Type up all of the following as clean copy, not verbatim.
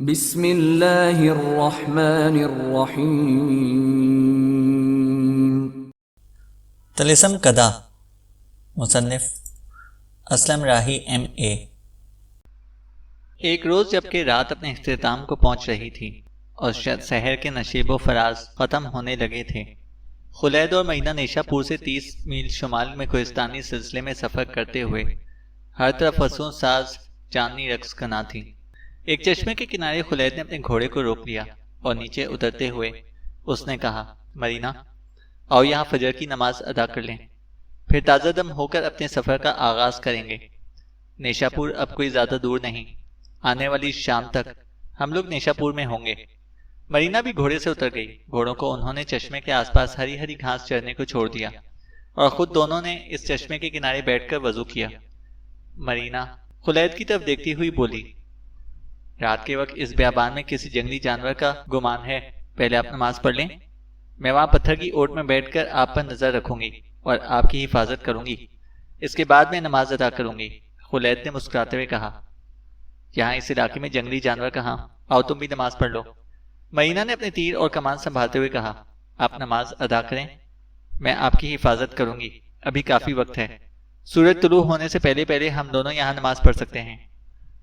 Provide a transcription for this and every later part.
بسم اللہ الرحمن الرحیم۔ طلسم کدا، مصنف اسلم راہی M.A۔ ایک روز جبکہ رات اپنے اختتام کو پہنچ رہی تھی اور شہر کے نشیب و فراز ختم ہونے لگے تھے، خلید اور مرینا نیشا پور سے 30 میل شمال میں کوہستانی سلسلے میں سفر کرتے ہوئے ہر طرف حسوں ساز چاندنی رقص کنا تھی۔ ایک چشمے کے کنارے خلید نے اپنے گھوڑے کو روک لیا اور نیچے اترتے ہوئے اس نے کہا، مرینا آؤ یہاں فجر کی نماز ادا کر لیں، پھر تازہ دم ہو کر اپنے سفر کا آغاز کریں گے۔ نیشا پور اب کوئی زیادہ دور نہیں، آنے والی شام تک ہم لوگ نیشا پور میں ہوں گے۔ مرینا بھی گھوڑے سے اتر گئی۔ گھوڑوں کو انہوں نے چشمے کے آس پاس ہری ہری گھاس چرنے کو چھوڑ دیا اور خود دونوں نے اس چشمے کے کنارے بیٹھ کر وضو کیا۔ مرینا خلید کی طرف دیکھتی ہوئی بولی، رات کے وقت اس بیابان میں کسی جنگلی جانور کا گمان ہے، پہلے آپ نماز پڑھ لیں، میں وہاں پتھر کی اوٹ میں بیٹھ کر آپ پر نظر رکھوں گی اور آپ کی حفاظت کروں گی، اس کے بعد میں نماز ادا کروں گی۔ خلید نے مسکراتے ہوئے کہا، یہاں اس علاقے میں جنگلی جانور کہاں، آؤ تم بھی نماز پڑھ لو۔ مرینا نے اپنے تیر اور کمان سنبھالتے ہوئے کہا، آپ نماز ادا کریں، میں آپ کی حفاظت کروں گی، ابھی کافی وقت ہے، سورج طلوع ہونے سے پہلے پہلے ہم دونوں یہاں نماز پڑھ سکتے ہیں۔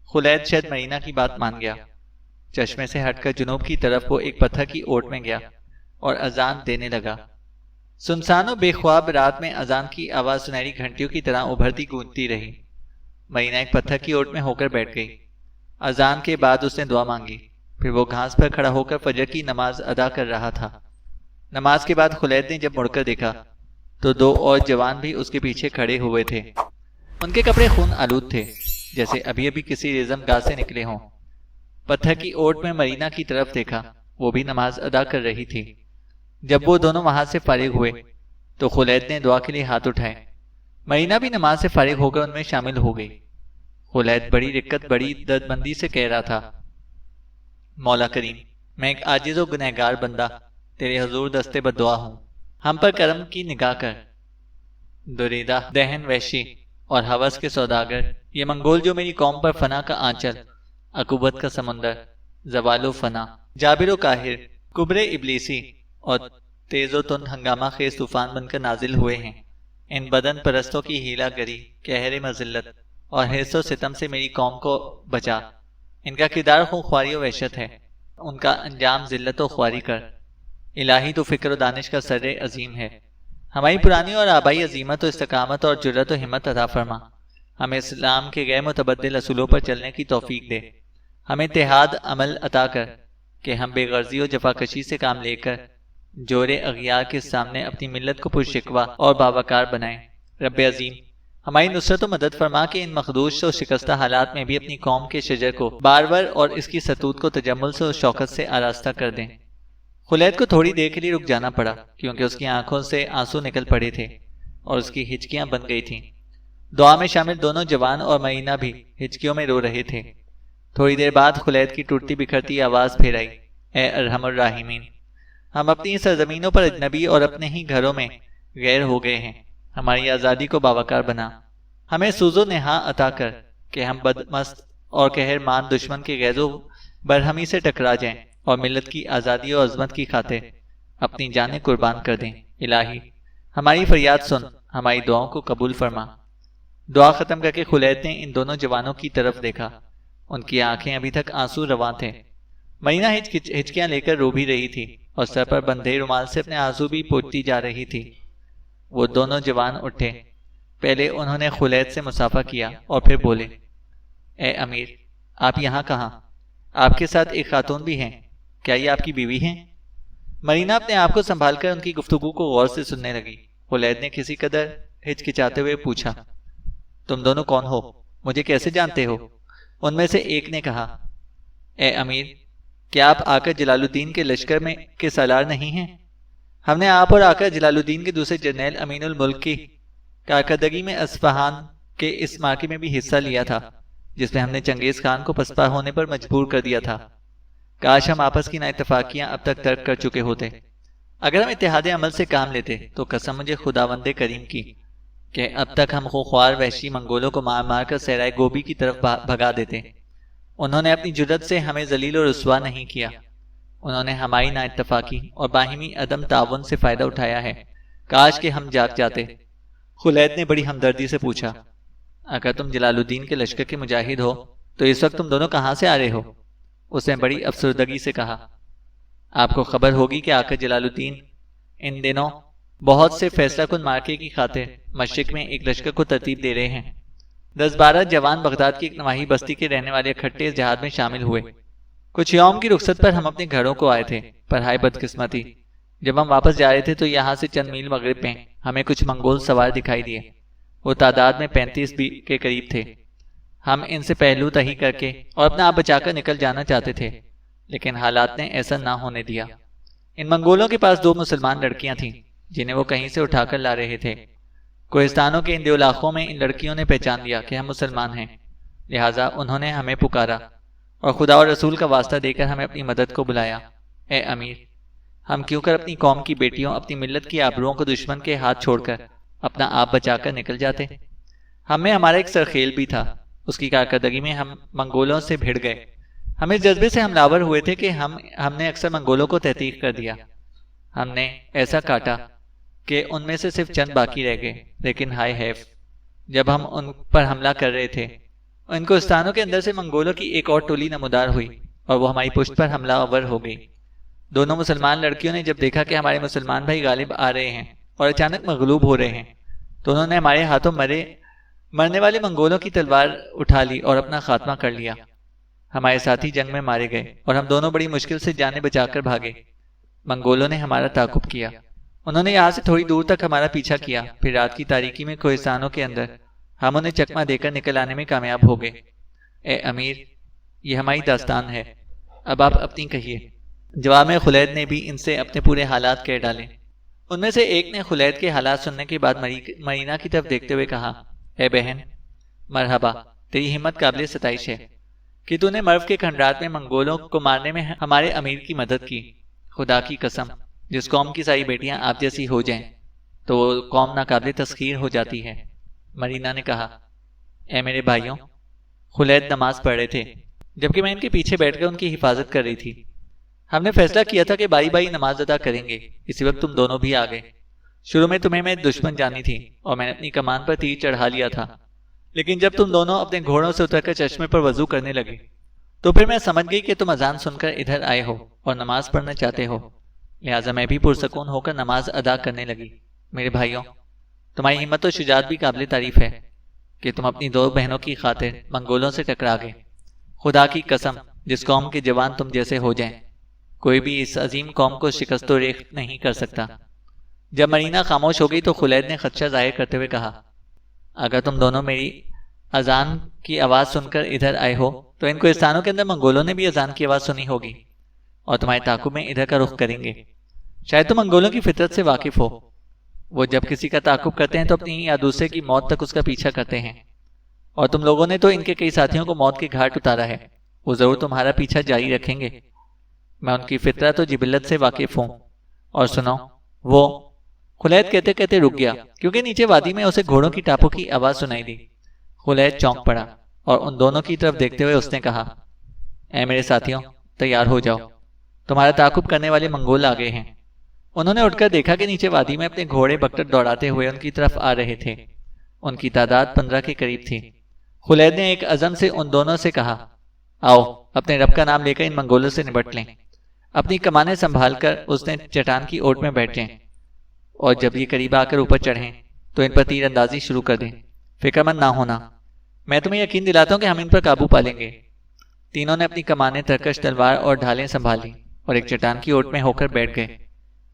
خلید شاید مرینا کی بات مان گیا، چشمے سے ہٹ کر جنوب کی طرف وہ ایک پتھر کی اوٹ میں گیا اور اذان دینے لگا۔ سنسان و بے خواب رات میں اذان کی آواز سنہری گھنٹیوں کی طرح ابھرتی گونجتی رہی۔ مرینا ایک پتھر کی اوٹ میں ہو کر بیٹھ گئی۔ اذان کے بعد اس نے دعا مانگی، پھر وہ گھاس پر کھڑا ہو کر فجر کی نماز ادا کر رہا تھا۔ نماز کے بعد خلید نے جب مڑ کر دیکھا تو 2 اور جوان بھی اس کے پیچھے کھڑے ہوئے تھے۔ ان کے کپڑے خون آلود تھے، جیسے ابھی ابھی کسی ریزم گاہ سے نکلے ہوں۔ پتھر کی اوٹ میں مرینا کی طرف دیکھا، وہ بھی نماز ادا کر رہی تھی۔ جب وہ دونوں وہاں سے فارغ ہوئے تو خلید نے دعا کے لیے ہاتھ اٹھائے۔ مرینا بھی نماز سے فارغ ہو کر ان میں شامل ہو گئی۔ خلید بڑی رقت بڑی دردمندی سے کہہ رہا تھا، مولا کریم، میں ایک عاجز و گنہگار بندہ تیرے حضور دستے بدعا ہوں، ہم پر کرم کی نگاہ کر۔ دریدہ دہن وحشی اور ہوس کے سوداگر، یہ منگول جو میری قوم پر فنا کا آنچل، عقوبت کا سمندر، زوال و فنا، جابر و قاہر، کبر ابلیسی اور تیز و تند ہنگامہ خیز طوفان بن کر نازل ہوئے ہیں، ان بدن پرستوں کی ہیلا گری، قہر مذلت اور حرص و ستم سے میری قوم کو بچا۔ ان کا کردار خونخواری و وحشت ہے، ان کا انجام ذلت و خواری کر۔ الہی تو فکر و دانش کا سر عظیم ہے، ہماری پرانی اور آبائی عظیمت و استقامت اور جرت و ہمت عطا فرما، ہمیں اسلام کے غیر متبدل اصولوں پر چلنے کی توفیق دے، ہمیں اتحاد عمل عطا کر کہ ہم بے غرضی و جفاکشی سے کام لے کر جور اغیار کے سامنے اپنی ملت کو پرشکوہ اور باوقار بنائیں۔ رب عظیم، ہماری نصرت و مدد فرما کہ ان مخدوش و شکستہ حالات میں بھی اپنی قوم کے شجر کو بارور اور اس کی ستوت کو تجمل سے و شوکت سے آراستہ کر دیں۔ خلید کو تھوڑی دیر کے لیے رک جانا پڑا، کیونکہ اس کی آنکھوں سے آنسو نکل پڑے تھے اور اس کی ہچکیاں بن گئی تھیں۔ دعا میں شامل دونوں جوان اور مرینا بھی ہچکیوں میں رو رہے تھے۔ تھوڑی دیر بعد خلید کی ٹوٹتی بکھرتی آواز پھر آئی، اے ارحم الراحمین، ہم اپنی سرزمینوں پر اجنبی اور اپنے ہی گھروں میں غیر ہو گئے ہیں، ہماری آزادی کو باوقار بنا، ہمیں سوز و نہاں عطا کر کہ ہم بدمست اور قہر مان دشمن کے غیظ و برہمی سے ٹکرا جائیں اور ملت کی آزادی اور عظمت کی خاطر اپنی جانیں قربان کر دیں۔ الہی ہماری فریاد سن، ہماری دعاؤں کو قبول فرما۔ دعا ختم کر کے خلید نے ان دونوں جوانوں کی طرف دیکھا، ان کی آنکھیں ابھی تک آنسو رواں تھے۔ مرینا ہچکیاں لے کر رو بھی رہی تھی اور سر پر بندھے رومال سے اپنے آنسو بھی پوچھتی جا رہی تھی۔ وہ دونوں جوان اٹھے، پہلے انہوں نے خلید سے مصافحہ کیا اور پھر بولے، اے امیر، آپ یہاں کہاں؟ آپ کے ساتھ ایک خاتون بھی ہیں، کیا یہ آپ کی بیوی ہیں؟ مرینا اپنے آپ کو سنبھال کر ان کی گفتگو کو غور سے سننے لگی۔ خلید نے کسی قدر ہچکچاتے ہوئے پوچھا، تم دونوں کون ہو؟ مجھے کیسے جانتے ہو؟ ان میں سے ایک نے کہا، اے امیر، کیا آپ آقا جلال الدین کے لشکر میں کے سالار نہیں ہیں؟ ہم نے آپ اور آقا جلال الدین کے دوسرے جرنیل امین الملک کی کارکردگی میں اصفہان کے اس معرکے میں بھی حصہ لیا تھا، جس میں ہم نے چنگیز خان کو پسپا ہونے پر مجبور کر دیا تھا۔ کاش ہم آپس کی نااتفاقیاں اب تک ترک کر چکے ہوتے۔ اگر ہم اتحاد عمل سے کام لیتے تو قسم مجھے خداوند کریم کی کہ اب تک ہم خوار وحشی منگولوں کو مار مار کر صحرائے گوبی کی طرف بھگا دیتے۔ انہوں نے اپنی جرت سے ہمیں ذلیل و رسوا نہیں کیا، انہوں نے ہماری نا اتفاقی اور باہمی عدم تعاون سے فائدہ اٹھایا ہے، کاش کہ ہم جاگ جاتے۔ خلید نے بڑی ہمدردی سے پوچھا، اگر تم جلال الدین کے لشکر کے مجاہد ہو تو اس وقت تم دونوں کہاں سے آ رہے ہو؟ اس نے بڑی افسردگی سے کہا، آپ کو خبر ہوگی کہ آقا جلال الدین ان دنوں بہت سے فیصلہ کن مارکے کی خاطر مشرق میں ایک لشکر کو ترتیب دے رہے ہیں۔ 10-12 جوان بغداد کی ایک نواحی بستی کے رہنے والے اکٹھے اس جہاد میں شامل ہوئے۔ کچھ یوم کی رخصت پر ہم اپنے گھروں کو آئے تھے، پر ہائے بدقسمتی، جب ہم واپس جا رہے تھے تو یہاں سے چند میل مغرب میں ہمیں کچھ منگول سوار دکھائی دیے۔ وہ تعداد میں 35 کے قریب تھے۔ ہم ان سے پہلو تہی کر کے اور اپنا آپ بچا کر نکل جانا چاہتے تھے، لیکن حالات نے ایسا نہ ہونے دیا۔ ان منگولوں کے پاس 2 مسلمان لڑکیاں تھیں جنہیں وہ کہیں سے اٹھا کر لا رہے تھے۔ کوہستانوں کے ان دیولاخوں میں ان لڑکیوں نے پہچان لیا کہ ہم مسلمان ہیں، لہٰذا انہوں نے ہمیں پکارا اور خدا اور رسول کا واسطہ دے کر ہمیں اپنی مدد کو بلایا۔ اے امیر، ہم کیوں کر اپنی قوم کی بیٹیوں، اپنی ملت کی آبروؤں کو دشمن کے ہاتھ چھوڑ کر اپنا آپ بچا کر نکل جاتے؟ ہم میں ہمارا ایک سرخیل بھی تھا، اس کی کارکردگی میں ہم منگولوں سے بھڑ گئے۔ ہم اس جذبے سے حملہ ہوئے تھے کہ ہم نے اکثر منگولوں کو تحقیق کر دیا۔ ہم نے ایسا کاٹا کہ ان میں سے صرف چند باقی رہ گئے، لیکن ہائے حیف، جب ہم ان پر حملہ کر رہے تھے ان کوہستانوں کے اندر سے منگولوں کی ایک اور ٹولی نمودار ہوئی اور وہ ہماری پشت پر حملہ آور ہو گئی۔ دونوں مسلمان لڑکیوں نے جب دیکھا کہ ہمارے مسلمان بھائی غالب آ رہے ہیں اور اچانک مغلوب ہو رہے ہیں تو انہوں نے ہمارے ہاتھوں مرنے والے منگولوں کی تلوار اٹھا لی اور اپنا خاتمہ کر لیا۔ ہمارے ساتھی جنگ میں مارے گئے اور ہم دونوں بڑی مشکل سے جانیں بچا کر بھاگے۔ منگولوں نے ہمارا تعاقب کیا، انہوں نے یہاں سے تھوڑی دور تک ہمارا پیچھا کیا، پھر رات کی تاریکی میں کوہستانوں کے اندر ہم انہیں چکما دے کر نکل آنے میں کامیاب ہو گئے۔ اے امیر، یہ ہماری داستان ہے، اب آپ اپنی کہیے۔ جواب میں خلید نے بھی ان سے اپنے پورے حالات کہہ ڈالے۔ ان میں سے ایک نے خلید کے حالات سننے کے بعد مرینا کی طرف دیکھتے ہوئے کہا، اے بہن، مرحبا، تیری ہمت قابل ستائش ہے کہ تو نے مرو کے کھنڈرات میں منگولوں کو مارنے میں ہمارے امیر کی مدد کی۔ خدا کی قسم، جس قوم کی ساری بیٹیاں آپ جیسی ہو جائیں تو وہ قوم ناقابل تسخیر ہو جاتی ہے۔ مرینا نے کہا، اے میرے بھائیوں، خلید نماز پڑھ رہے تھے جبکہ میں ان کے پیچھے بیٹھ کر ان کی حفاظت کر رہی تھی۔ ہم نے فیصلہ کیا تھا کہ بائی بائی نماز ادا کریں گے، اسی وقت تم دونوں بھی آ گئے۔ شروع میں تمہیں میں دشمن جانی تھی اور میں نے اپنی کمان پر تیر چڑھا لیا تھا، لیکن جب تم دونوں اپنے گھوڑوں سے اتر کر چشمے پر وضو کرنے لگے تو پھر میں سمجھ گئی کہ تم اذان سن کر ادھر آئے ہو اور نماز پڑھنا چاہتے ہو، لہٰذا میں بھی پرسکون ہو کر نماز ادا کرنے لگی۔ میرے بھائیوں، تمہاری ہمت و شجاعت بھی قابل تعریف ہے کہ تم اپنی 2 بہنوں کی خاطر منگولوں سے ٹکرا گئے۔ خدا کی قسم، جس قوم کے جوان تم جیسے ہو جائیں، کوئی بھی اس عظیم قوم کو شکست و ریخت نہیں کر سکتا۔ جب مرینا خاموش ہو گئی تو خلید نے خدشہ ظاہر کرتے ہوئے کہا، اگر تم دونوں میری اذان کی آواز سن کر ادھر آئے ہو تو ان کوہستانوں کے اندر منگولوں نے بھی اذان کی آواز سنی ہوگی اور تمہارے تعاقب میں ادھر کا رخ کریں گے۔ شاید تم منگولوں کی فطرت سے واقف ہو، وہ جب کسی کا تعاقب کرتے ہیں تو اپنی یا دوسرے کی موت تک اس کا پیچھا کرتے ہیں، اور تم لوگوں نے تو ان کے کئی ساتھیوں کو موت کے گھاٹ اتارا ہے، وہ ضرور تمہارا پیچھا جاری رکھیں گے۔ میں ان کی فطرت و جبلت سے واقف ہوں۔ اور سنو، وہ خلید کہتے کہتے رک گیا کیونکہ نیچے وادی میں اسے گھوڑوں کی ٹاپوں کی آواز سنائی دی۔ خلید چونک پڑا اور ان دونوں کی طرف دیکھتے ہوئے اس نے کہا، اے میرے ساتھیوں، تیار ہو جاؤ، تمہارا تعاقب کرنے والے منگول آ گئے ہیں۔ انہوں نے اٹھ کر دیکھا کہ نیچے وادی میں اپنے گھوڑے بکٹر دوڑاتے ہوئے ان کی طرف آ رہے تھے۔ ان کی تعداد 15 کے قریب تھی۔ خلید نے ایک عزم سے ان دونوں سے کہا، آؤ، اپنے رب کا نام لے کر ان منگولوں سے نبٹ لیں۔ اپنی کمانیں سنبھال کر اس نے چٹان کی اوٹ میں بیٹھ جائیں، اور جب یہ قریب آ کر اوپر چڑھیں تو ان پر تیر اندازی شروع کر دیں۔ فکر مند نہ ہونا، میں تمہیں یقین دلاتا ہوں کہ ہم ان پر قابو پا لیں گے۔ تینوں نے اپنی کمانیں، ترکش، تلوار اور ڈھالیں سنبھال لی اور ایک چٹان کی اوٹ میں ہو کر بیٹھ گئے۔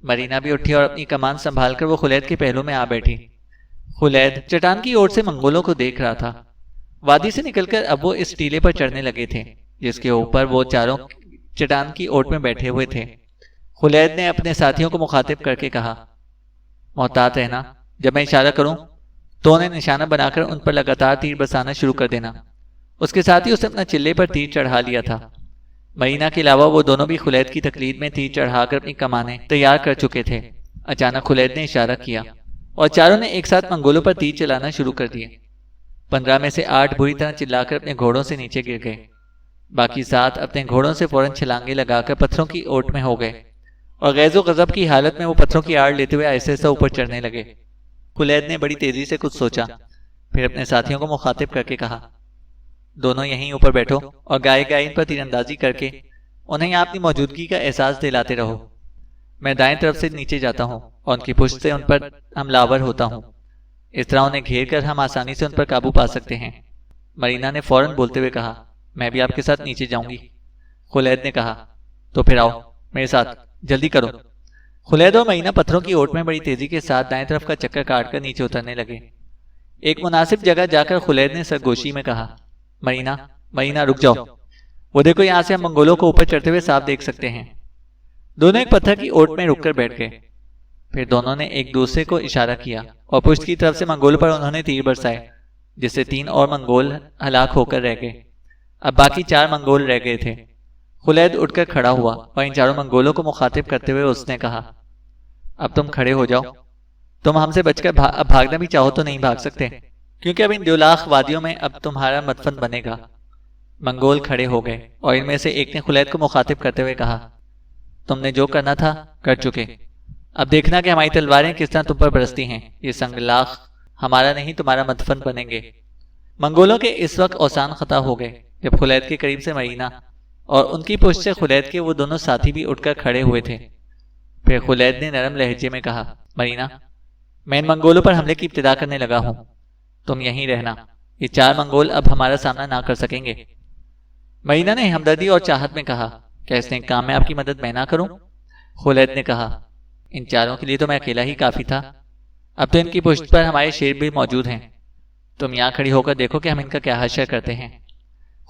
مرینا بھی اٹھی اور اپنی کمان سنبھال کر وہ خلید کے پہلو میں آ بیٹھی۔ خلید چٹان کی اوٹ سے منگولوں کو دیکھ رہا تھا۔ وادی سے نکل کر اب وہ اس ٹیلے پر چڑھنے لگے تھے جس کے اوپر وہ چاروں چٹان کی اوٹ میں بیٹھے ہوئے تھے۔ خلید نے اپنے ساتھیوں کو مخاطب کر کے کہا، محتاط رہنا، جب میں اشارہ کروں تو انہیں نشانہ بنا کر ان پر لگاتار تیر برسانا شروع کر دینا۔ اس کے ساتھ ہی اس نے اپنا چلے پر تیر چڑھا لیا تھا۔ مرینا کے علاوہ وہ دونوں بھی خلید کی تقلید میں تیر چڑھا کر اپنی کمانیں تیار کر چکے تھے۔ اچانک خلید نے اشارہ کیا اور چاروں نے ایک ساتھ منگولوں پر تیر چلانا شروع کر دیے۔ 15 میں سے 8 بری طرح چلا کر اپنے گھوڑوں سے نیچے گر گئے۔ باقی 7 اپنے گھوڑوں سے فوراً چھلانگے لگا کر پتھروں کی اوٹ میں ہو گئے اور غیظ و غضب کی حالت میں وہ پتھروں کی آڑ لیتے ہوئے آہستہ آہستہ اوپر چڑھنے لگے۔ خلید نے بڑی تیزی سے کچھ سوچا، پھر اپنے ساتھیوں کو مخاطب کر کے کہا، دونوں یہیں اوپر بیٹھو اور گائے گائے ان پر تیر اندازی کر کے انہیں اپنی موجودگی کا احساس دلاتے رہو۔ میں دائیں طرف سے نیچے جاتا ہوں اور ان کی پشت سے ان پر حملہ آور ہوتا ہوں، اس طرح انہیں گھیر کر ہم آسانی سے ان پر قابو پا سکتے ہیں۔ مرینا نے فوراً بولتے ہوئے کہا، میں بھی آپ کے ساتھ نیچے جاؤں گی۔ خلید نے کہا، تو پھر آؤ میرے ساتھ، جلدی کرو۔ خلید اور مرینا پتھروں کی اوٹ میں بڑی تیزی کے ساتھ دائیں طرف کا چکر کاٹ کر نیچے اترنے لگے۔ ایک مناسب جگہ جا کر خلید نے سرگوشی میں کہا، مرینا رک جاؤ، وہ دیکھو یہاں سے ہم منگولوں کو اوپر چڑھتے ہوئے صاف دیکھ سکتے ہیں۔ دونوں ایک پتھر کی اوٹ میں رک کر بیٹھ گئے، پھر دونوں نے ایک دوسرے کو اشارہ کیا اور پشت کی طرف سے منگولوں پر انہوں نے تیر برسائے، جس سے 3 اور منگول ہلاک ہو کر رہ گئے۔ اب باقی 4 منگول رہ گئے تھے۔ خلید اٹھ کر کھڑا ہوا اور ان 4 منگولوں کو مخاطب کرتے ہوئے اس نے کہا، اب تم کھڑے ہو جاؤ، تم ہم سے بچ کر اب بھاگنا بھی چاہو تو نہیں بھاگ سکتے، کیونکہ اب ان دولاخ وادیوں میں اب تمہارا مدفن بنے گا۔ منگول کھڑے ہو گئے اور ان میں سے ایک نے خلید کو مخاطب کرتے ہوئے کہا، تم نے جو کرنا تھا کر چکے، اب دیکھنا کہ ہماری تلواریں کس طرح تم پر برستی ہیں۔ یہ سنگلاخ ہمارا نہیں تمہارا مدفن بنیں گے۔ منگولوں کے اس وقت اوسان خطا ہو گئے جب خلید کے قریب سے مرینا اور ان کی پشت سے خلید کے وہ دونوں ساتھی بھی اٹھ کر کھڑے ہوئے تھے۔ پھر خلید نے نرم لہجے میں کہا، مرینا، میں ان منگولوں پر حملے کی ابتدا کرنے لگا ہوں، تم یہیں رہنا، یہ 4 منگول اب ہمارا سامنا نہ کر سکیں گے۔ مرینا نے ہمدردی اور چاہت میں کہا، کیا اس نیک کام میں آپ کی مدد میں نہ کروں؟ خلید نے کہا، ان 4 کے لیے تو میں اکیلا ہی کافی تھا، اب تو ان کی پشت پر ہمارے شیر بھی موجود ہیں، تم یہاں کھڑی ہو کر دیکھو کہ ہم ان کا کیا حشر کرتے ہیں۔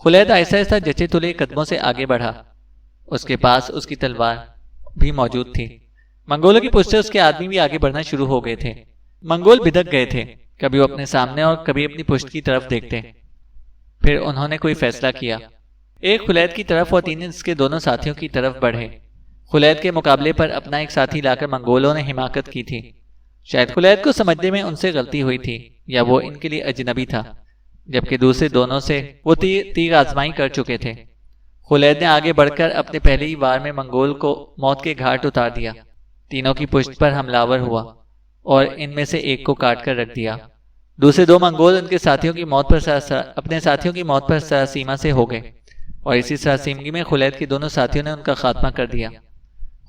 خلید آہستہ آہستہ جچے تلے قدموں سے آگے بڑھا، اس کے پاس اس کی تلوار بھی موجود تھی۔ منگولوں کی پشت سے اس کے آدمی بھی آگے بڑھنا شروع ہو گئے تھے۔ منگول بھدک گئے تھے، کبھی وہ اپنے سامنے اور کبھی اپنی پشت کی طرف دیکھتے۔ پھر انہوں نے کوئی فیصلہ کیا، ایک خلید کی طرف اور 3 اس کے دونوں ساتھیوں کی طرف بڑھے۔ خلید کے مقابلے پر اپنا ایک ساتھی لا کر منگولوں نے حماقت کی تھی۔ شاید خلید کو سمجھنے میں ان سے غلطی ہوئی تھی یا وہ ان کے لیے اجنبی تھا، جبکہ دوسرے دونوں سے وہ تیر آزمائی کر چکے تھے۔ خلید نے آگے بڑھ کر اپنے پہلے ہی وار میں منگول کو موت کے گھاٹ اتار دیا، تینوں کی پشت پر حملہ آور ہوا اور ان میں سے ایک کو کاٹ کر رکھ دیا۔ دوسرے 2 منگول ان کے ساتھیوں کی موت پر اپنے ساتھیوں کی موت پر سراسیمہ سے ہو گئے اور اسی سراسیمگی میں خلید کے دونوں ساتھیوں نے ان کا خاتمہ کر دیا۔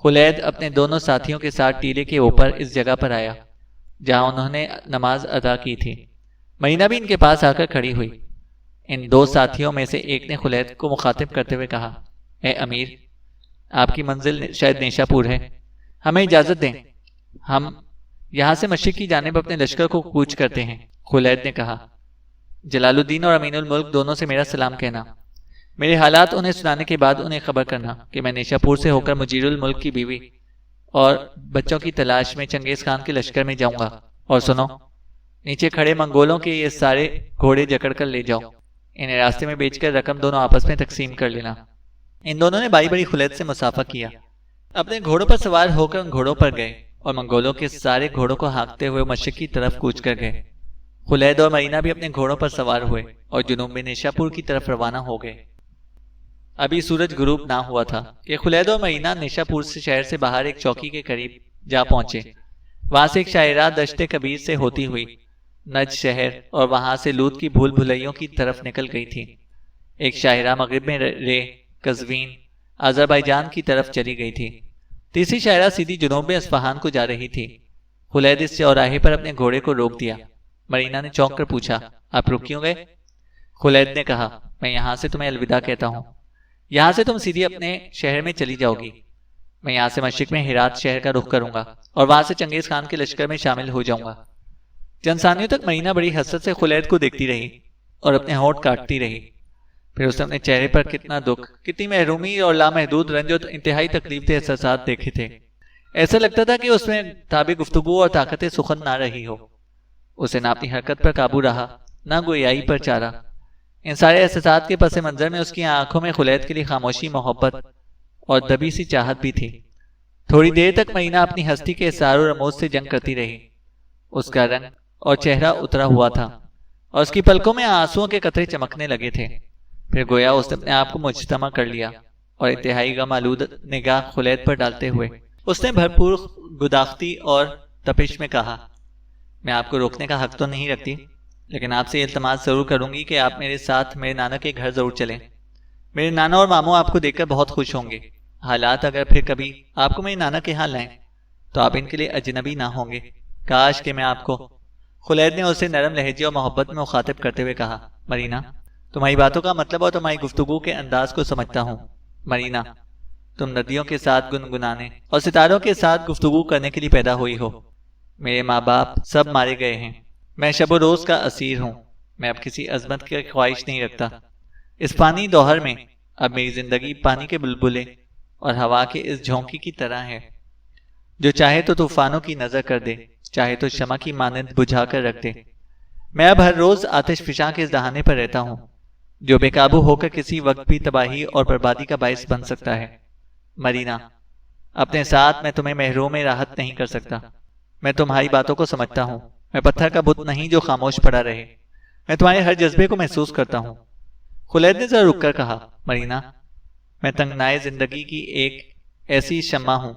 خلید اپنے دونوں ساتھیوں کے ساتھ ٹیلے کے اوپر اس جگہ پر آیا جہاں انہوں نے نماز ادا کی تھی۔ مرینا بھی ان کے پاس آ کر کھڑی ہوئی۔ ان 2 ساتھیوں میں سے ایک نے خلید کو مخاطب کرتے ہوئے کہا، اے امیر، آپ کی منزل شاید نیشا پور ہے، ہمیں اجازت دیں، ہم یہاں سے مشرق کی جانب اپنے لشکر کو کوچ کرتے ہیں۔ خلید نے کہا، جلال الدین اور امین الملک دونوں سے میرا سلام کہنا، میرے حالات انہیں سنانے کے بعد انہیں خبر کرنا کہ میں نیشا پور سے ہو کر مجیر الملک کی بیوی اور بچوں کی تلاش میں چنگیز خان کے لشکر میں جاؤں گا۔ اور سنو، نیچے کھڑے منگولوں کے یہ سارے گھوڑے جکڑ کر لے جاؤ، انہیں راستے میں بیچ کر رقم دونوں آپس میں تقسیم کر لینا۔ ان دونوں نے باری باری خلید سے مصافحہ کیا، اپنے گھوڑوں پر سوار ہو کر ان گھوڑوں پر گئے اور منگولوں کے سارے گھوڑوں کو ہانکتے ہوئے مشرق کی طرف کوچ کر گئے۔ خلید اور مرینا بھی اپنے گھوڑوں پر سوار ہوئے اور جنوب میں نیشا پور کی طرف روانہ ہو گئے۔ ابھی سورج غروب نہ ہوا تھا کہ خلید اور مرینا نیشا پور سے شہر سے باہر ایک چوکی کے قریب جا پہنچے۔ وہاں سے ایک شاہراہ دشت کبیر سے ہوتی ہوئی نجد شہر اور وہاں سے لوط کی بھول بھلیوں کی طرف نکل گئی تھی۔ ایک شاہراہ مغرب میں رے، قزوین، آذربائیجان کی طرف چلی گئی تھی۔ تیسری شاہراہ سیدھی جنوب میں اصفہان کو جا رہی تھی۔ خلید اس چوراہے پر اپنے گھوڑے کو روک دیا۔ مرینا نے چونک کر پوچھا، آپ رک کیوں گئے؟ خلید نے کہا، میں یہاں سے تمہیں الوداع کہتا ہوں، یہاں سے تم سیدھی اپنے شہر میں چلی جاؤ گی۔ میں یہاں سے مشرق میں ہرات شہر کا رخ کروں گا اور وہاں سے چنگیز خان کے لشکر میں شامل ہو جاؤں گا۔ چند ثانیوں تک مرینا بڑی حسرت سے خلید کو دیکھتی رہی اور اپنے ہونٹ کاٹتی رہی۔ پھر اس نے اپنے چہرے پر کتنا دکھ، کتنی محرومی اور لامحدود رنج اور انتہائی تکلیف دہ احساسات دیکھے تھے۔ ایسا لگتا تھا کہ اس میں تاب گفتگو اور طاقت سخن نہ رہی ہو۔ اسے نہ اپنی حرکت پر قابو رہا، نہ گویائی پر چارہ۔ ان سارے احساسات کے پس منظر میں اس کی آنکھوں میں خلید کے لیے خاموشی، محبت اور دبی سی چاہت بھی تھی۔ تھوڑی دیر تک مرینا اپنی ہستی کے اصرار و رموز سے جنگ کرتی رہی۔ اس کا رنگ اور چہرہ اترا ہوا تھا اور اس کی پلکوں میں آنسوؤں کے قطرے چمکنے لگے تھے۔ پھر گویا اس نے اپنے آپ کو مجتمع کر لیا اور انتہائی غم آلود نگاہ خلید پر ڈالتے ہوئے اس نے بھرپور گداختی اور تپش میں کہا، میں آپ کو روکنے کا حق تو نہیں رکھتی، لیکن آپ سے التماس ضرور کروں گی کہ آپ میرے ساتھ میرے نانا کے گھر ضرور چلیں۔ میرے نانا اور ماموں آپ کو دیکھ کر بہت خوش ہوں گے۔ حالات اگر پھر کبھی آپ کو میرے نانا کے ہاں لائیں تو آپ ان کے لیے اجنبی نہ ہوں گے۔ کاش کہ میں آپ کو، خلید نے اسے نرم لہجے اور محبت میں مخاطب کرتے ہوئے کہا، مرینا، تمہاری باتوں کا مطلب اور تمہاری گفتگو کے انداز کو سمجھتا ہوں۔ مرینا، تم ندیوں کے ساتھ گنگنانے اور ستاروں کے ساتھ گفتگو کرنے کے لیے پیدا ہوئی ہو۔ میرے ماں باپ سب مارے گئے ہیں، میں شب و روز کا اسیر ہوں، میں اب کسی عظمت کی خواہش نہیں رکھتا۔ اس پانی دوہر میں اب میری زندگی پانی کے بلبلے اور ہوا کے اس جھونکی کی طرح ہے، جو چاہے تو طوفانوں کی نظر کر دے، چاہے تو شمع کی مانند بجھا کر رکھ دے۔ میں اب ہر روز آتش فشاں کے اس دہانے پر رہتا ہوں، جو بے قابو ہو کر کسی وقت بھی تباہی اور بربادی کا باعث بن سکتا ہے۔ مرینا، اپنے ساتھ میں تمہیں محروم راحت نہیں کر سکتا۔ میں تمہاری باتوں کو سمجھتا ہوں، میں پتھر کا بت نہیں جو خاموش پڑا رہے، میں تمہارے ہر جذبے کو محسوس کرتا ہوں۔ خلید نے ذرا رک کر کہا، مرینا، میں تنگنائے زندگی کی ایک ایسی شمع ہوں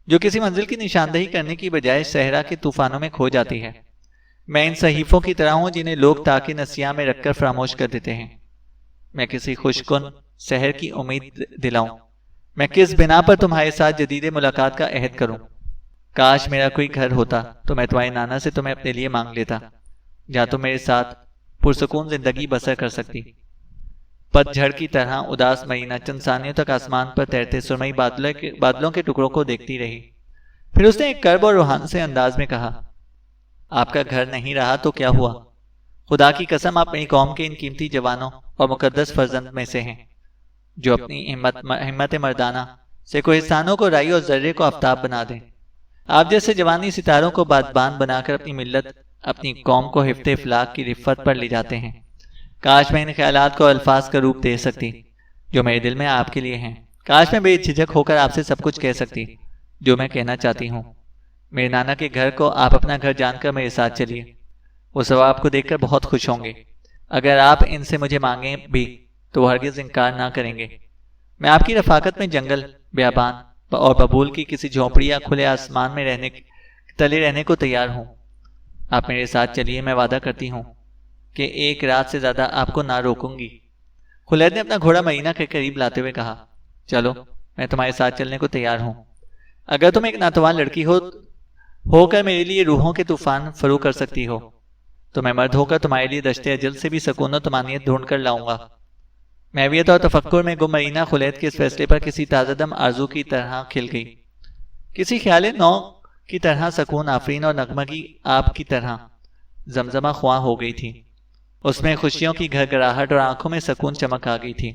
جو کسی منزل کی نشاندہی کرنے کی بجائے صحرا کے طوفانوں میں کھو جاتی ہے۔ میں ان صحیفوں کی طرح ہوں جنہیں لوگ تاکہ نسیاں میں رکھ کر فراموش کر دیتے ہیں۔ میں کسی خوشکن سحر کی امید دلاؤں، میں کس بنا پر تمہارے ساتھ جدید ملاقات کا عہد کروں۔ کاش میرا کوئی گھر ہوتا تو میں تمہارے نانا سے تمہیں اپنے لیے مانگ لیتا، جہاں تم میرے ساتھ پرسکون زندگی بسر کر سکتی۔ پت جھڑ کی طرح اداس مرینا چند ثانیوں تک آسمان پر تیرتے سرمئی بادلوں کے ٹکڑوں کو دیکھتی رہی۔ پھر اس نے ایک کرب اور روحان سے انداز میں کہا، آپ کا گھر نہیں رہا تو کیا ہوا؟ خدا کی قسم آپ میری قوم کے ان قیمتی جوانوں اور مقدس فرزند میں سے ہیں، جو اپنی ہمت مردانہ سے کوہستانوں کو رائی اور ذرے کو آفتاب بنا دیں۔ آپ جیسے جوانی ستاروں کو بادبان بنا کر اپنی ملت، اپنی قوم کو حفظ افلاک کی رفت پر لے جاتے ہیں۔ کاش میں ان خیالات کو الفاظ کا روپ دے سکتی جو میرے دل میں آپ کے لیے ہیں۔ کاش میں بے جھجک ہو کر آپ سے سب کچھ کہہ سکتی جو میں کہنا چاہتی ہوں۔ میرے نانا کے گھر کو آپ اپنا گھر جان کر میرے ساتھ چلیے، وہ سب آپ کو دیکھ کر بہت خوش ہوں گے۔ اگر آپ ان سے مجھے مانگیں بھی تو وہ ہرگز انکار نہ کریں گے۔ میں آپ کی رفاقت میں جنگل، بیابان اور ببول کی کسی جھونپڑی یا کھلے آسمان میں تلے رہنے کو تیار ہوں۔ آپ میرے ساتھ چلیے، میں وعدہ کرتی ہوں کہ ایک رات سے زیادہ آپ کو نہ روکوں گی۔ خلید نے اپنا گھوڑا مرینا کے قریب لاتے ہوئے کہا، چلو، میں تمہارے ساتھ چلنے کو تیار ہوں۔ اگر تم ایک ناتوان لڑکی ہو کر میرے لیے روحوں کے طوفان فرو کر سکتی ہو تو میں مرد ہو کر تمہارے لیے دشت اجل سے بھی سکون و طمانینت ڈھونڈ کر لاؤں گا۔ محویت اور تفکر میں گم مرینا خلید کے اس فیصلے پر کسی تازہ دم آرزو کی طرح کھل گئی، کسی خیال نو کی طرح سکون آفرین اور نغمگی آپ کی طرح زمزمہ خواں ہو گئی تھی۔ اس میں خوشیوں کی گھرگھراہٹ اور آنکھوں میں سکون چمک آ گئی تھی۔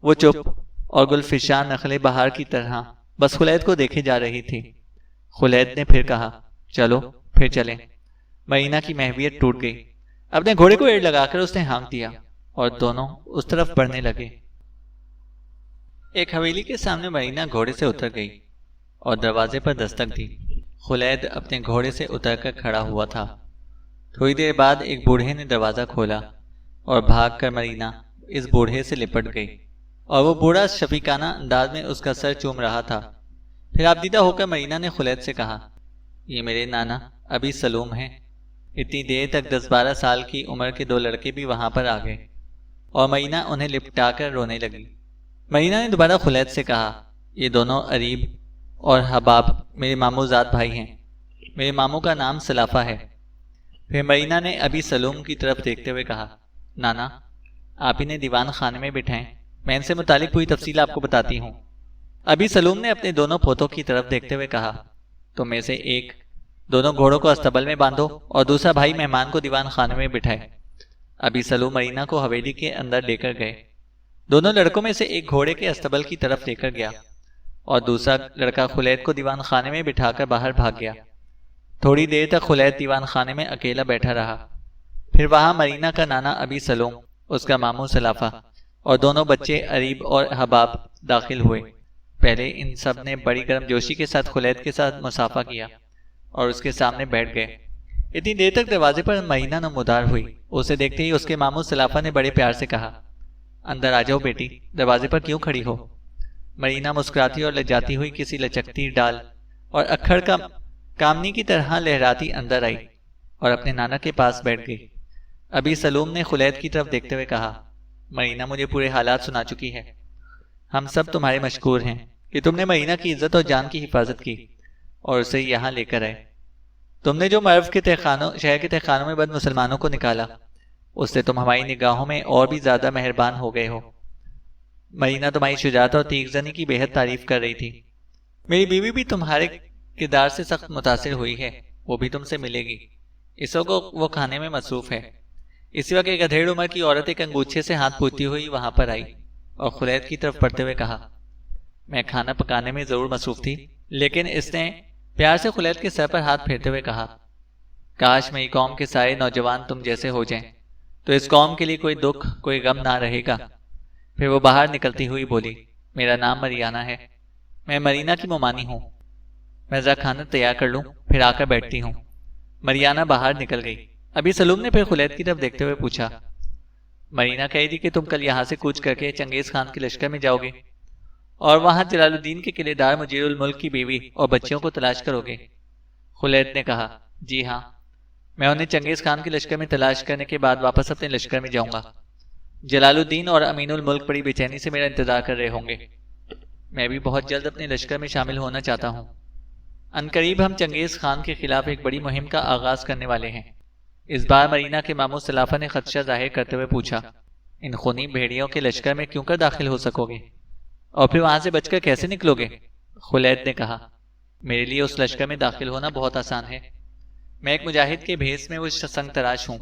وہ چپ اور گل فشان نخلے بہار کی طرح بس خلید کو دیکھے جا رہی تھی۔ خلید نے پھر کہا، چلو پھر چلیں۔ مرینا کی محویت ٹوٹ گئی۔ اپنے گھوڑے کو ایڑ لگا کر اس نے ہانک دیا اور دونوں اس طرف بڑھنے لگے۔ ایک حویلی کے سامنے مرینا گھوڑے سے اتر گئی اور دروازے پر دستک دی۔ خلید اپنے گھوڑے سے اتر کر کھڑا ہوا تھا۔ تھوڑی دیر بعد ایک بوڑھے نے دروازہ کھولا اور بھاگ کر مرینا اس بوڑھے سے لپٹ گئی اور وہ بوڑھا شفیقانہ انداز میں اس کا سر چوم رہا تھا۔ پھر آبدیدہ ہو کر مرینا نے خلید سے کہا، یہ میرے نانا ابھی سلوم ہیں۔ اتنی دیر تک 10-12 سال کی عمر کے 2 لڑکے بھی وہاں پر آ گئے اور مرینا انہیں لپٹا کر رونے لگی۔ مرینا نے دوبارہ خلید سے کہا، یہ دونوں اریب اور حباب میرے ماموں زاد بھائی ہیں، میرے ماموں کا نام سلافہ ہے۔ پھر مرینا نے ابھی سلوم کی طرف دیکھتے ہوئے کہا، نانا آپ انہیں دیوان خانے میں بٹھائیں، میں ان سے متعلق پوری تفصیل آپ کو بتاتی ہوں۔ ابھی سلوم نے اپنے دونوں پوتوں کی طرف دیکھتے ہوئے کہا، تم میں سے ایک دونوں گھوڑوں کو استبل میں باندھو اور دوسرا بھائی مہمان کو دیوان خانے میں بٹھائے۔ ابھی سلوم مرینا کو حویلی کے اندر لے کر گئے۔ دونوں لڑکوں میں سے ایک گھوڑے کے استبل کی طرف لے کر گیا اور دوسرا لڑکا خلید کو دیوان خانے میں بٹھا کر باہر بھاگ گیا۔ تھوڑی دیر تک خلید دیوان خانے میں اکیلا بیٹھا رہا۔ پھر وہاں مرینا کا نانا ابھی سلوم، اس کا ماموں سلافہ اور دونوں بچے اریب اور حباب داخل ہوئے۔ پہلے ان سب نے بڑی گرم جوشی کے ساتھ خلید کے ساتھ مصافحہ کیا اور اس کے سامنے بیٹھ گئے۔ اتنی دیر تک دروازے پر مرینا نمودار ہوئی۔ اسے دیکھتے ہی اس کے ماموں سلافہ نے بڑے پیار سے کہا، اندر آ جاؤ بیٹی، دروازے پر کیوں کھڑی ہو؟ مرینا مسکراتی اور لجاتی ہوئی کسی لچکتی ڈال اور اکھڑ کا کامنی کی طرح لہراتی اندر آئی اور اپنے نانا کے پاس بیٹھ گئی۔ ابھی سلوم نے خلید کی طرف دیکھتے ہوئے کہا، مرینا مجھے پورے حالات سنا چکی ہے۔ ہم سب تمہارے مشکور ہیں کہ تم نے مرینا کی عزت اور جان کی حفاظت کی اور اسے یہاں لے کر آئے۔ تم نے جو مرو کے شہر کے تہخانوں میں بد مسلمانوں کو نکالا، اس سے تم ہماری نگاہوں میں اور بھی زیادہ مہربان ہو گئے ہو۔ مرینا تمہاری شجاعت اور تیغ زنی کی بےحد تعریف کر رہی تھی۔ میری بیوی بھی تمہارے کردار سے سخت متاثر ہوئی ہے، وہ بھی تم سے ملے گی۔ اس وقت وہ کھانے میں مصروف ہے۔ اسی وقت ایک ادھیڑ عمر کی عورت ایک انگوچھے سے ہاتھ پوچھتی ہوئی وہاں پر آئی اور خلید کی طرف بڑھتے ہوئے کہا، میں کھانا پکانے میں ضرور مصروف تھی، لیکن اس نے پیار سے خلید کے سر پر ہاتھ پھیرتے ہوئے کہا، کاش میری قوم کے سارے نوجوان تم جیسے ہو جائیں تو اس قوم کے لیے کوئی دکھ کوئی غم نہ رہے گا۔ پھر وہ باہر نکلتی ہوئی بولی، میرا نام مریانہ ہے، میں مرینا کی مومانی ہوں۔ میں ذرا کھانا تیار کر لوں، پھر آ کر بیٹھتی ہوں۔ مریانہ باہر نکل گئی۔ ابھی سلوم نے پھر خلید کی طرف دیکھتے ہوئے پوچھا، مرینا کہہ رہی کہ تم کل یہاں سے کوچ کر کے چنگیز خان کے لشکر میں جاؤ گے اور وہاں جلال الدین کے قلعے دار مجیر الملک کی بیوی اور بچیوں کو تلاش کرو گے۔ خلید نے کہا، جی ہاں، میں انہیں چنگیز خان کے لشکر میں تلاش کرنے کے بعد واپس اپنے لشکر میں جاؤں گا۔ جلال الدین اور امین الملک بڑی بے چینی سے میرا انتظار کر رہے ہوں گے۔ میں بھی بہت جلد اپنے لشکر میں شامل ہونا چاہتا ہوں۔ عنقریب ہم چنگیز خان کے خلاف ایک بڑی مہم کا آغاز کرنے والے ہیں۔ اس بار مرینا کے ماموں سلافہ نے خدشہ ظاہر کرتے ہوئے پوچھا، ان خونی بھیڑیوں کے لشکر میں کیوں کر داخل ہو سکو گے اور پھر وہاں سے بچ کر کیسے نکلو گے؟ خلید نے کہا، میرے لیے اس لشکر میں داخل ہونا بہت آسان ہے۔ میں ایک مجاہد کے بھیس میں وہ سنگ تراش ہوں۔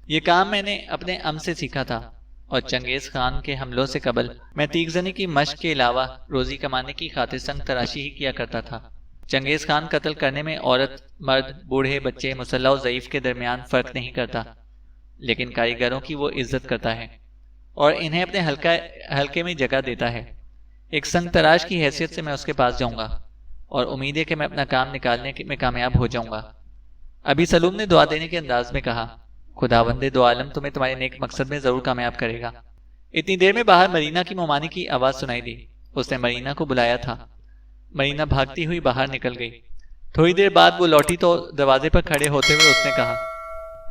یہ کام میں نے اپنے ام سے سیکھا تھا اور چنگیز خان کے حملوں سے قبل میں تیغ زنی کی مشق کے علاوہ روزی کمانے کی خاطر سنگ تراشی ہی کیا کرتا تھا۔ چنگیز خان قتل کرنے میں عورت، مرد، بوڑھے، بچے، مسلح و ضعیف کے درمیان فرق نہیں کرتا، لیکن کاریگروں کی وہ عزت کرتا ہے اور انہیں اپنے حلقے میں جگہ دیتا ہے۔ ایک سنگ تراش کی حیثیت سے میں اس کے پاس جاؤں گا اور امید ہے کہ میں اپنا کام نکالنے میں کامیاب ہو جاؤں گا۔ ابھی سلوم نے دعا دینے کے انداز میں کہا، خداوند دو عالم تمہیں تمہارے نیک مقصد میں ضرور کامیاب کرے گا۔ اتنی دیر میں باہر مرینا کی مومانی کی آواز سنائی دی۔ اس نے مرینا کو بلایا تھا۔ مرینا بھاگتی ہوئی باہر نکل گئی۔ تھوڑی دیر بعد وہ لوٹی تو دروازے پر کھڑے ہوتے ہوئے اس نے کہا،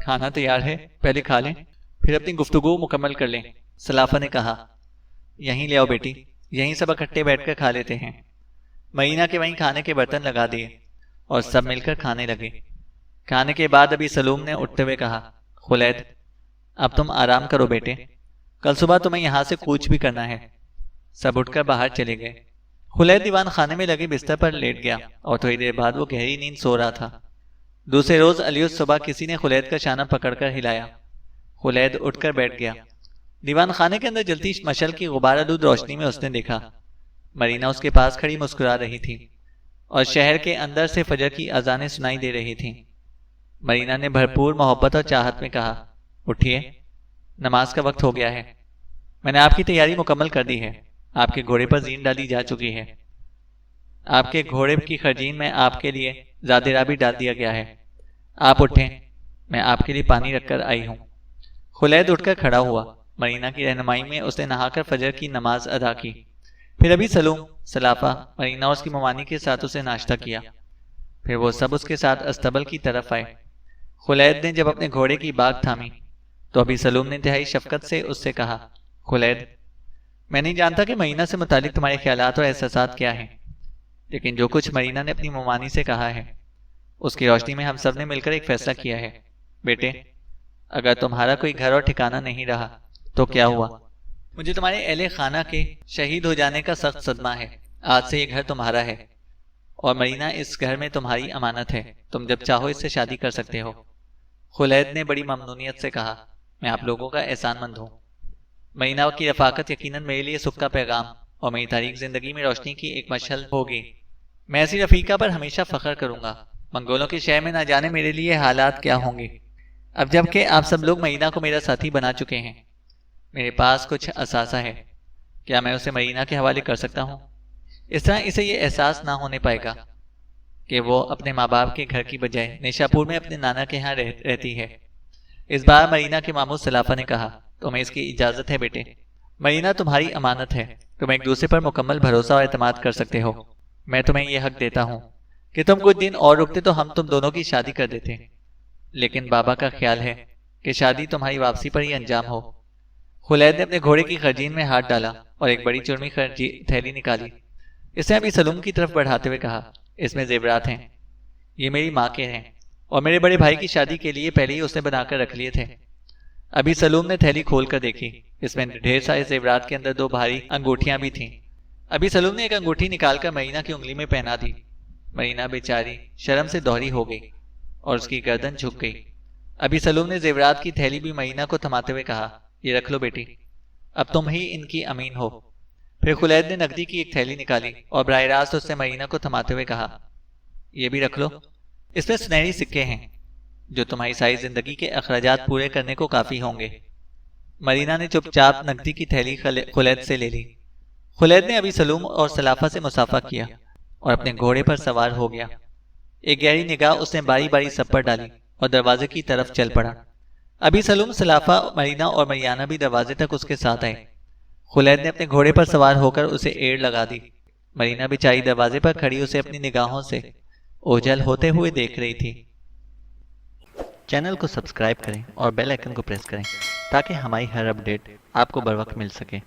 کھانا تیار ہے، پہلے کھا لیں پھر اپنی گفتگو مکمل کر لیں۔ سلافہ نے کہا، یہیں لے آؤ بیٹی، یہیں سب اکٹھے بیٹھ کر کھا لیتے ہیں۔ مرینا کے وہیں کھانے کے برتن لگا دیے اور سب مل کر کھانے لگے۔ کھانے کے بعد ابھی سلوم نے اٹھتے ہوئے کہا، خلید اب تم آرام کرو بیٹے، کل صبح تمہیں یہاں سے کوچ بھی کرنا ہے۔ سب اٹھ کر باہر چلے گئے۔ خلید دیوان خانے میں لگے بستر پر لیٹ گیا اور تھوڑی دیر بعد وہ گہری نیند سو رہا تھا۔ دوسرے روز علیس صبح کسی نے خلید کا شانہ پکڑ کر ہلایا۔ خلید اٹھ کر بیٹھ گیا۔ دیوان خانے کے اندر جلتی مشعل کی غبار آلود روشنی میں اس نے دیکھا مرینا اس کے پاس کھڑی مسکرا رہی تھی اور شہر کے اندر سے فجر کی اذانیں سنائی دے رہی تھیں۔ مرینا نے بھرپور محبت اور چاہت میں کہا، اٹھیے، نماز کا وقت ہو گیا ہے۔ میں نے آپ کی تیاری مکمل کر دی ہے۔ آپ کے گھوڑے پر زین ڈالی جا چکی ہے۔ آپ کے گھوڑے کی خرجین میں آپ کے لیے زادرہ بھی ڈال دیا گیا ہے۔ آپ اٹھیں، میں آپ کے لیے پانی رکھ کر آئی ہوں۔ خلید اٹھ کر کھڑا ہوا۔ مرینا کی رہنمائی میں اس نے نہا کر فجر کی نماز ادا کی۔ پھر ابھی سلوم، سلافہ، مرینا اور اس کی مومانی کے ساتھ اسے ناشتہ کیا۔ پھر وہ سب اس کے ساتھ استبل کی طرف آئے۔ خلید نے جب اپنے گھوڑے کی باگ تھامی تو ابھی سلوم نے انتہائی شفقت سے اس سے کہا، خلید میں نہیں جانتا کہ مرینا سے متعلق تمہارے خیالات اور احساسات کیا ہیں، لیکن جو کچھ مرینا نے اپنی مومانی سے کہا ہے اس کی روشنی میں ہم سب نے مل کر ایک فیصلہ کیا ہے۔ بیٹے، اگر تمہارا کوئی گھر اور ٹھکانہ نہیں رہا تو کیا ہوا؟ مجھے تمہارے اہل خانہ کے شہید ہو جانے کا سخت صدمہ ہے۔ آج سے یہ گھر تمہارا ہے اور مرینا اس گھر میں تمہاری امانت ہے۔ تم جب چاہو اس سے شادی کر سکتے ہو۔ خلید نے بڑی ممنونیت سے کہا، میں آپ لوگوں کا احسان مند ہوں۔ مرینا کی رفاقت یقیناً میرے لیے سکھ کا پیغام اور میری تاریک زندگی میں روشنی کی ایک مشعل ہوگی۔ میں ایسی رفیقہ پر ہمیشہ فخر کروں گا۔ منگولوں کے شہر میں نہ جانے میرے لیے حالات کیا ہوں گے۔ اب جب کہ آپ سب لوگ مرینا کو میرا ساتھی بنا چکے ہیں، میرے پاس کچھ اثاثہ ہے۔ کیا میں اسے مرینا کے حوالے کر سکتا ہوں؟ اس طرح اسے یہ احساس نہ ہونے پائے گا کہ وہ اپنے ماں باپ کے گھر کی بجائے نیشا پور میں اپنے نانا کے ہاں رہتی ہے۔ اس بار مرینا کے ماموں سلافہ نے کہا، تمہیں اس کی اجازت ہے بیٹے، مرینا تمہاری امانت ہے، تم ایک دوسرے پر مکمل بھروسہ اور اعتماد کر سکتے ہو۔ میں تمہیں یہ حق دیتا ہوں کہ تم کچھ دن اور رکتے تو ہم تم دونوں کی شادی کر دیتے، لیکن بابا کا خیال ہے کہ شادی تمہاری واپسی پر ہی انجام ہو۔ خلید نے اپنے گھوڑے کی خرجین میں ہاتھ ڈالا اور ایک بڑی چرمی تھیلی نکالی۔ اس نے ابی سلوم کی طرف بڑھاتے ہوئے کہا، اس میں زیورات ہیں، یہ میری ماں کے ہیں اور میرے بڑے بھائی کی شادی کے لیے پہلے ہی اس نے بنا کر رکھ لیے تھے۔ ابی سلوم نے تھیلی کھول کر دیکھی، اس میں ڈھیر سارے زیورات کے اندر 2 بھاری انگوٹھیاں بھی تھیں۔ ابی سلوم نے ایک انگوٹھی نکال کر مرینا کی انگلی میں پہنا دی۔ مرینا بیچاری شرم سے دوہری ہو گئی اور اس کی گردن جھک گئی۔ ابی سلوم نے زیورات کی تھیلی بھی مرینا کو تھماتے ہوئے کہا، یہ رکھ لو بیٹی، اب تم ہی ان کی امین ہو۔ پھر خلید نے نقدی کی ایک تھیلی نکالی اور براہ راست اس سے مرینا کو تھماتے ہوئے کہا، یہ بھی رکھ لو، اس میں سنہری سکے ہیں جو تمہاری ساری زندگی کے اخراجات پورے کرنے کو کافی ہوں گے۔ مرینا نے چپ چاپ نقدی کی تھیلی خلید سے لے لی۔ خلید نے ابی سلوم اور سلافہ سے مصافحہ کیا اور اپنے گھوڑے پر سوار ہو گیا۔ ایک گہری نگاہ اس نے باری باری سب پر ڈالی اور دروازے کی طرف چل پڑا۔ ابی سلوم، سلافہ، مرینا اور مریانہ بھی دروازے تک اس کے ساتھ آئے۔ خلید نے اپنے گھوڑے پر سوار ہو کر اسے ایڑ لگا دی۔ مرینا بیچاری دروازے پر کھڑی اسے اپنی نگاہوں سے اوجھل ہوتے ہوئے دیکھ رہی تھی۔ چینل کو سبسکرائب کریں اور بیل آئیکن کو پریس کریں تاکہ ہماری ہر اپڈیٹ آپ کو بر وقت مل سکے۔